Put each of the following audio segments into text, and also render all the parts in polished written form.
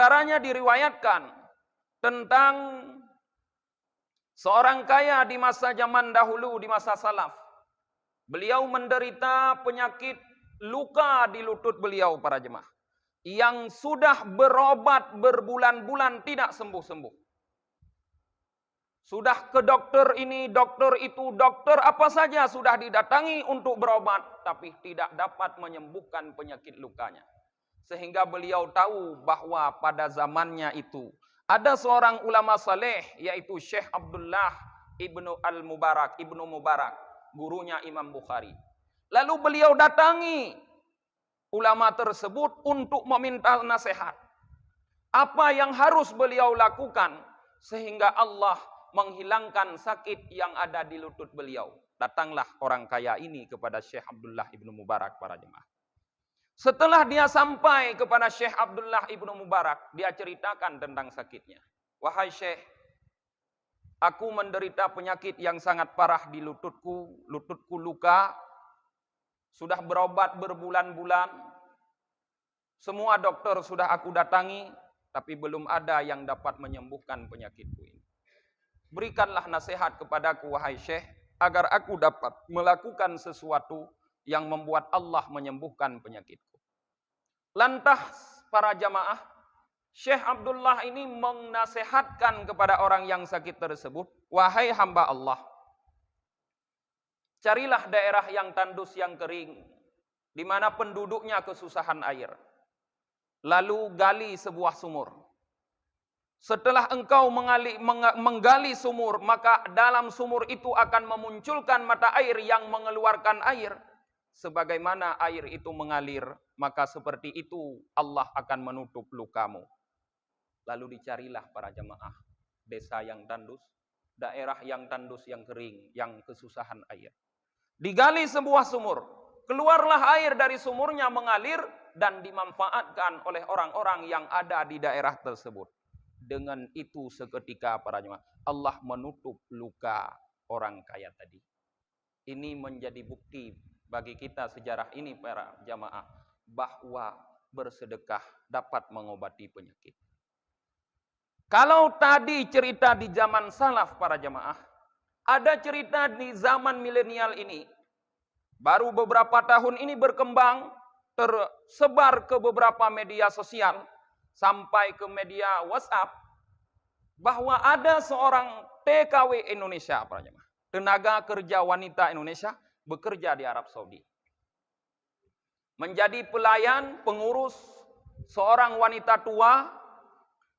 antaranya diriwayatkan tentang seorang kaya di masa zaman dahulu, di masa salaf. Beliau menderita penyakit luka di lutut beliau, para jemaah, yang sudah berobat berbulan-bulan tidak sembuh-sembuh. Sudah ke dokter ini, dokter itu, dokter apa saja sudah didatangi untuk berobat, tapi tidak dapat menyembuhkan penyakit lukanya. Sehingga beliau tahu bahwa pada zamannya itu ada seorang ulama saleh, yaitu Syekh Abdullah ibnu Al-Mubarak, ibnu Mubarak, gurunya Imam Bukhari. Lalu beliau datangi ulama tersebut untuk meminta nasihat. Apa yang harus beliau lakukan sehingga Allah menghilangkan sakit yang ada di lutut beliau. Datanglah orang kaya ini kepada Syekh Abdullah ibnu Mubarak, para jemaah. Setelah dia sampai kepada Syekh Abdullah ibnu Mubarak, dia ceritakan tentang sakitnya. Wahai Syekh, aku menderita penyakit yang sangat parah di lututku. Lututku luka. Sudah berobat berbulan-bulan. Semua dokter sudah aku datangi, tapi belum ada yang dapat menyembuhkan penyakitku ini. Berikanlah nasihat kepadaku, wahai Syekh, agar aku dapat melakukan sesuatu yang membuat Allah menyembuhkan penyakitku. Lantas para jamaah, Syekh Abdullah ini menasihatkan kepada orang yang sakit tersebut, wahai hamba Allah, carilah daerah yang tandus, yang kering, di mana penduduknya kesusahan air. Lalu gali sebuah sumur. Setelah engkau menggali sumur, maka dalam sumur itu akan memunculkan mata air yang mengeluarkan air. Sebagaimana air itu mengalir, maka seperti itu Allah akan menutup lukamu. Lalu dicarilah para jemaah desa yang tandus, daerah yang tandus, yang kering, yang kesusahan air. Digali sebuah sumur, keluarlah air dari sumurnya mengalir dan dimanfaatkan oleh orang-orang yang ada di daerah tersebut. Dengan itu seketika para jemaah Allah menutup luka orang kaya tadi. Ini menjadi bukti bagi kita sejarah ini para jamaah bahwa bersedekah dapat mengobati penyakit. Kalau tadi cerita di zaman salaf para jamaah, ada cerita di zaman milenial ini. Baru beberapa tahun ini berkembang, tersebar ke beberapa media sosial, sampai ke media WhatsApp, bahwa ada seorang TKW Indonesia, para jemaah, tenaga kerja wanita Indonesia, bekerja di Arab Saudi. Menjadi pelayan, pengurus seorang wanita tua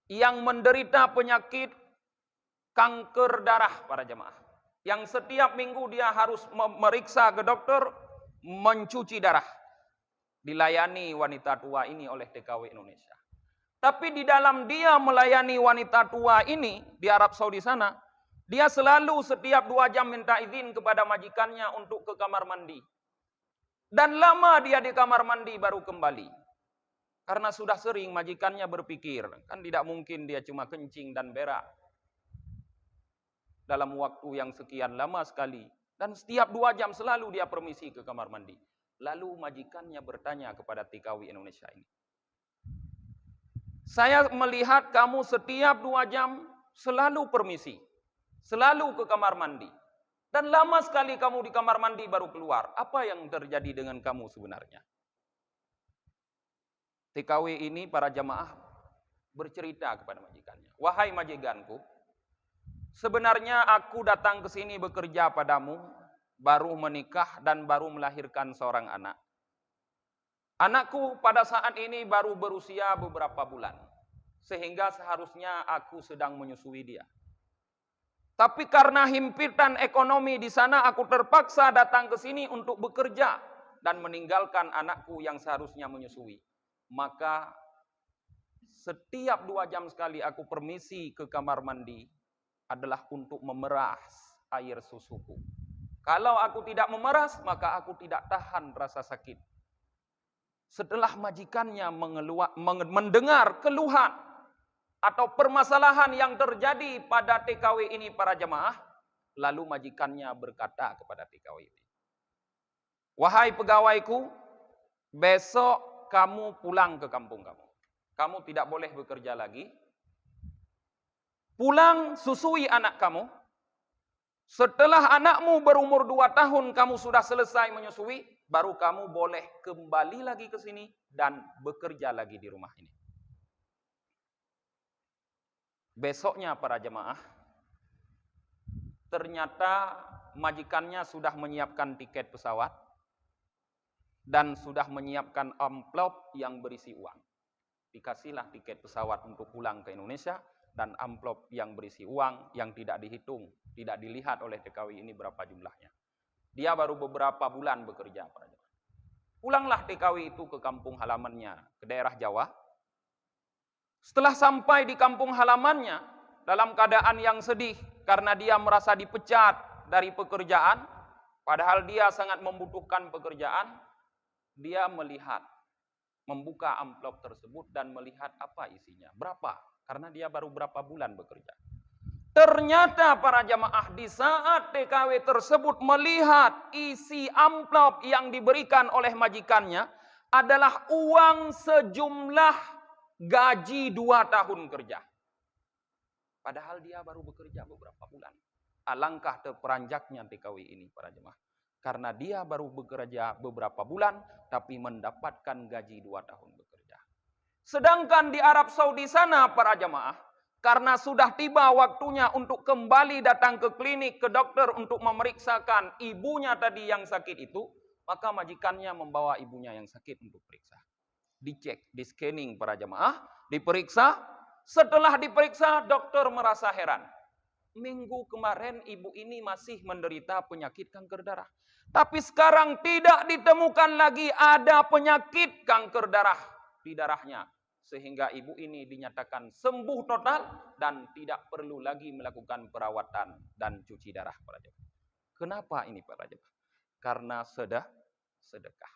yang menderita penyakit kanker darah, para jemaah. Yang setiap minggu dia harus memeriksa ke dokter, mencuci darah. Dilayani wanita tua ini oleh TKW Indonesia. Tapi di dalam dia melayani wanita tua ini di Arab Saudi sana, dia selalu setiap 2 jam minta izin kepada majikannya untuk ke kamar mandi. Dan lama dia di kamar mandi baru kembali. Karena sudah sering majikannya berpikir, kan tidak mungkin dia cuma kencing dan berak dalam waktu yang sekian lama sekali. Dan setiap 2 jam selalu dia permisi ke kamar mandi. Lalu majikannya bertanya kepada TKW Indonesia ini, saya melihat kamu setiap 2 jam selalu permisi, selalu ke kamar mandi. Dan lama sekali kamu di kamar mandi baru keluar. Apa yang terjadi dengan kamu sebenarnya? TKW ini para jamaah bercerita kepada majikannya, wahai majikanku, sebenarnya aku datang ke sini bekerja padamu, baru menikah dan baru melahirkan seorang anak. Anakku pada saat ini baru berusia beberapa bulan, sehingga seharusnya aku sedang menyusui dia. Tapi karena himpitan ekonomi di sana, aku terpaksa datang ke sini untuk bekerja dan meninggalkan anakku yang seharusnya menyusui. Maka setiap 2 jam sekali aku permisi ke kamar mandi adalah untuk memeras air susuku. Kalau aku tidak memeras, maka aku tidak tahan rasa sakit. Setelah majikannya mendengar keluhan atau permasalahan yang terjadi pada TKW ini para jemaah, lalu majikannya berkata kepada TKW ini, wahai pegawaiku, besok kamu pulang ke kampung kamu. kamu tidak boleh bekerja lagi. Pulang susui anak kamu. Setelah anakmu berumur 2 tahun, kamu sudah selesai menyusui, baru kamu boleh kembali lagi ke sini dan bekerja lagi di rumah ini. Besoknya para jemaah, ternyata majikannya sudah menyiapkan tiket pesawat dan sudah menyiapkan amplop yang berisi uang. Dikasihlah tiket pesawat untuk pulang ke Indonesia dan amplop yang berisi uang yang tidak dihitung, tidak dilihat oleh TKW ini berapa jumlahnya. Dia baru beberapa bulan bekerja para jemaah. Pulanglah TKW itu ke kampung halamannya, ke daerah Jawa. Setelah sampai di kampung halamannya, dalam keadaan yang sedih karena dia merasa dipecat dari pekerjaan, padahal dia sangat membutuhkan pekerjaan, dia melihat, membuka amplop tersebut dan melihat apa isinya, berapa, karena dia baru berapa bulan bekerja. Ternyata para jamaah di saat TKW tersebut melihat isi amplop yang diberikan oleh majikannya adalah uang sejumlah gaji 2 tahun kerja. Padahal dia baru bekerja beberapa bulan. Alangkah terperanjaknya TKW ini para jemaah. Karena dia baru bekerja beberapa bulan, tapi mendapatkan gaji 2 tahun bekerja. Sedangkan di Arab Saudi sana para jemaah, karena sudah tiba waktunya untuk kembali datang ke klinik, ke dokter untuk memeriksakan ibunya tadi yang sakit itu, maka majikannya membawa ibunya yang sakit untuk periksa. Dicek, di scanning para jemaah, diperiksa. Setelah diperiksa, dokter merasa heran. Minggu kemarin ibu ini masih menderita penyakit kanker darah. Tapi sekarang tidak ditemukan lagi ada penyakit kanker darah di darahnya. Sehingga ibu ini dinyatakan sembuh total dan tidak perlu lagi melakukan perawatan dan cuci darah para jemaah. Kenapa ini para jemaah? Karena sedekah.